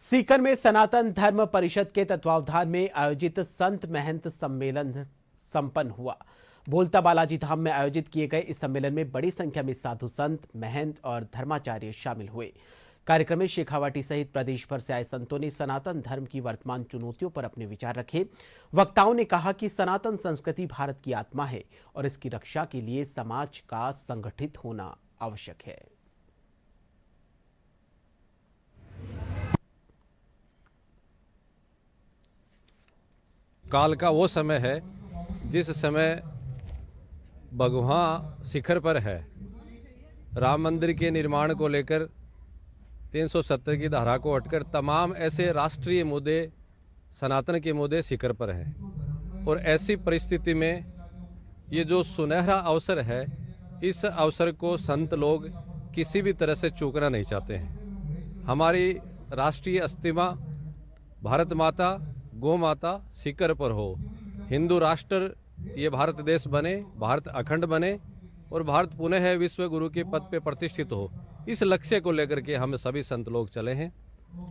सीकर में सनातन धर्म परिषद के तत्वावधान में आयोजित संत महंत सम्मेलन संपन्न हुआ। भोलता बालाजी धाम में आयोजित किए गए इस सम्मेलन में बड़ी संख्या में साधु संत, महंत और धर्माचार्य शामिल हुए। कार्यक्रम में शेखावाटी सहित प्रदेश भर से आए संतों ने सनातन धर्म की वर्तमान चुनौतियों पर अपने विचार रखे। वक्ताओं ने कहा कि सनातन संस्कृति भारत की आत्मा है और इसकी रक्षा के लिए समाज का संगठित होना आवश्यक है। काल का वो समय है जिस समय भगवान शिखर पर है। राम मंदिर के निर्माण को लेकर 370 की धारा को हटकर तमाम ऐसे राष्ट्रीय मुद्दे, सनातन के मुद्दे शिखर पर हैं। और ऐसी परिस्थिति में ये जो सुनहरा अवसर है, इस अवसर को संत लोग किसी भी तरह से चूकना नहीं चाहते हैं। हमारी राष्ट्रीय अस्तिमा भारत माता, गौ माता शिखर पर हो, हिंदू राष्ट्र ये भारत देश बने, भारत अखंड बने और भारत पुनः विश्व गुरु के पद पे प्रतिष्ठित हो। इस लक्ष्य को लेकर के हम सभी संत लोग चले हैं।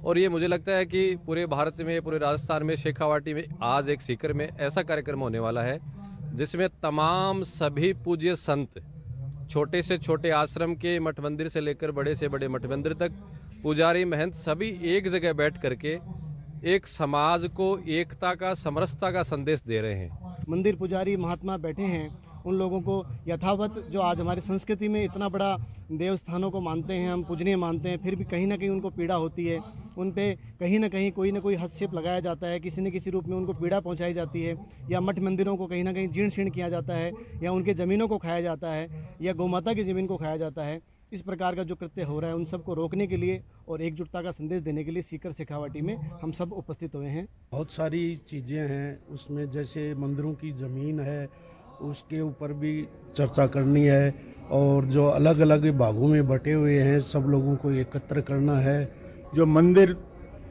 और ये मुझे लगता है कि पूरे भारत में, पूरे राजस्थान में, शेखावाटी में आज एक सीकर में ऐसा कार्यक्रम होने वाला है जिसमें तमाम सभी पूज्य संत, छोटे से छोटे आश्रम के मठ मंदिर से लेकर बड़े से बड़े मठ मंदिर तक, पुजारी महंत सभी एक जगह बैठ करके एक समाज को एकता का, समरसता का संदेश दे रहे हैं। मंदिर पुजारी महात्मा बैठे हैं, उन लोगों को यथावत जो आज हमारी संस्कृति में इतना बड़ा देवस्थानों को मानते हैं, हम पूजनीय मानते हैं, फिर भी कहीं ना कहीं उनको पीड़ा होती है। उन पे कहीं ना कहीं कोई ना कोई हस्तक्षेप लगाया जाता है, किसी न किसी रूप में उनको पीड़ा पहुंचाई जाती है, या मठ मंदिरों को कहीं ना कहीं जीर्ण शीर्ण किया जाता है, या उनके ज़मीनों को खाया जाता है, या गौमाता की ज़मीन को खाया जाता है। इस प्रकार का जो कृत्य हो रहा है, उन सबको रोकने के लिए और एकजुटता का संदेश देने के लिए सीकर शेखावाटी में हम सब उपस्थित हुए हैं। बहुत सारी चीज़ें हैं उसमें, जैसे मंदिरों की ज़मीन है उसके ऊपर भी चर्चा करनी है, और जो अलग अलग भागों में बटे हुए हैं सब लोगों को एकत्र करना है। जो मंदिर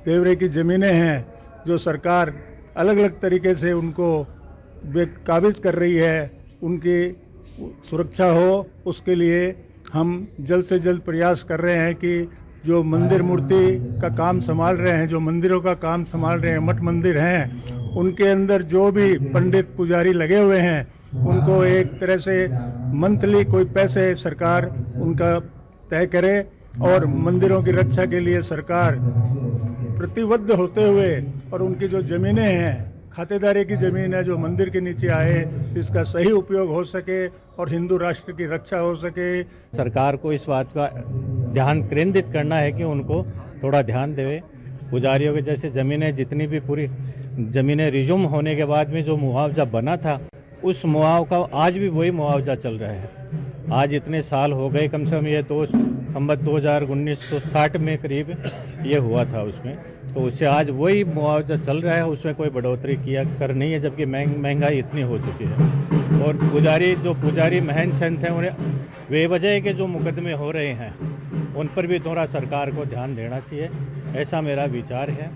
देवरे की ज़मीनें हैं, जो सरकार अलग अलग तरीके से उनको काबिज कर रही है, उनकी सुरक्षा हो, उसके लिए हम जल्द से जल्द प्रयास कर रहे हैं कि जो मंदिर मूर्ति का काम संभाल रहे हैं, जो मंदिरों का काम संभाल रहे हैं, मठ मंदिर हैं, उनके अंदर जो भी पंडित पुजारी लगे हुए हैं उनको एक तरह से मंथली कोई पैसे सरकार उनका तय करे, और मंदिरों की रक्षा के लिए सरकार प्रतिबद्ध होते हुए, और उनकी जो ज़मीनें हैं, खातेदारी की ज़मीन है जो मंदिर के नीचे आए, इसका सही उपयोग हो सके और हिंदू राष्ट्र की रक्षा हो सके। सरकार को इस बात का ध्यान केंद्रित करना है कि उनको थोड़ा ध्यान देवे। पुजारियों के जैसे ज़मीनें, जितनी भी पूरी ज़मीनें रिज्यूम होने के बाद में जो मुआवजा बना था, उस मुआवजा आज भी वही मुआवजा चल रहा है। आज इतने साल हो गए, कम से कम ये संवत 1960 में करीब ये हुआ था उसमें, तो उससे आज वही मुआवजा चल रहा है, उसमें कोई बढ़ोतरी कर नहीं है, जबकि महंगाई इतनी हो चुकी है। और पुजारी महंत संत हैं, उन्हें बेवजह के जो मुकदमे हो रहे हैं उन पर भी थोड़ा सरकार को ध्यान देना चाहिए, ऐसा मेरा विचार है।